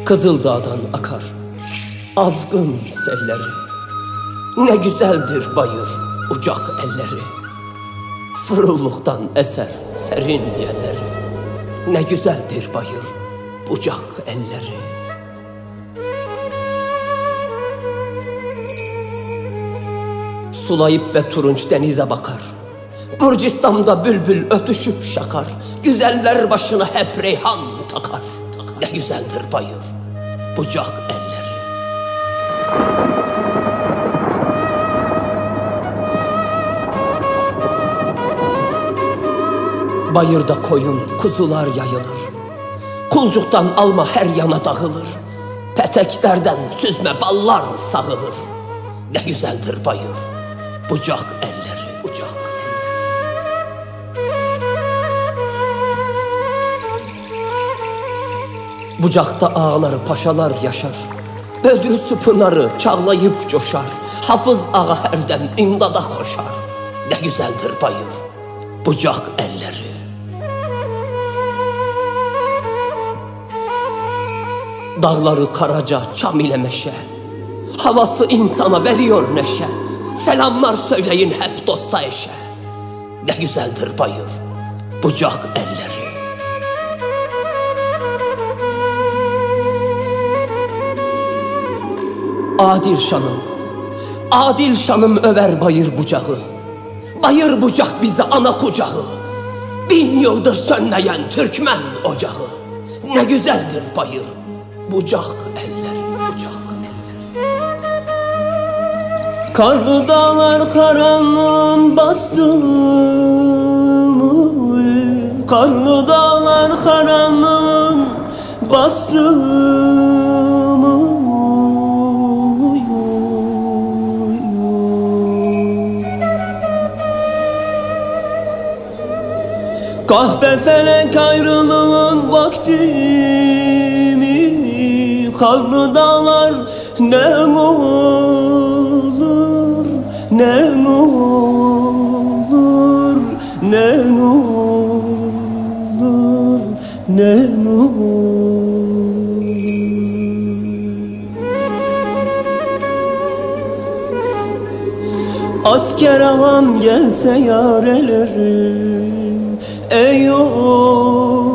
Kızıldağ'dan akar azgın selleri. Ne güzeldir bayır ucak elleri. Fırılluktan eser serin yerleri. Ne güzeldir bayır bucak elleri. Sulayıp ve turunç denize bakar. Gürcistan'da bülbül ötüşüp şakar. Güzeller başına hep reyhan takar. Ne güzeldir bayır bucak elleri. Bayırda koyun kuzular yayılır. Kulcuktan alma her yana dağılır. Peteklerden süzme ballar sağılır. Ne güzeldir bayır bucak elleri, bucak. Bucakta ağaları paşalar yaşar. Bödrüsü pınarı çağlayıp coşar. Hafız ağa herden imdada koşar. Ne güzeldir bayır bucak elleri. Dağları karaca çam ile meşe. Havası insana veriyor neşe. Selamlar söyleyin hep dosta eşe. Ne güzeldir bayır bucak elleri. Adil şanım över bayır bucağı. Bayır bucak bize ana kucağı. 1000 yıldır sönmeyen Türkmen ocağı. Ne güzeldir bayır bucak elleri, bucak elleri. Karlı dağlar karanlığın bastı mı? Karlı dağlar karanlığın bastı mı? Kahpe felek ayrılığın vakti mi? Karlı dağlar ne olur, ne olur, ne olur, ne olur. Asker ağam gelse yar elerim. Ey oğul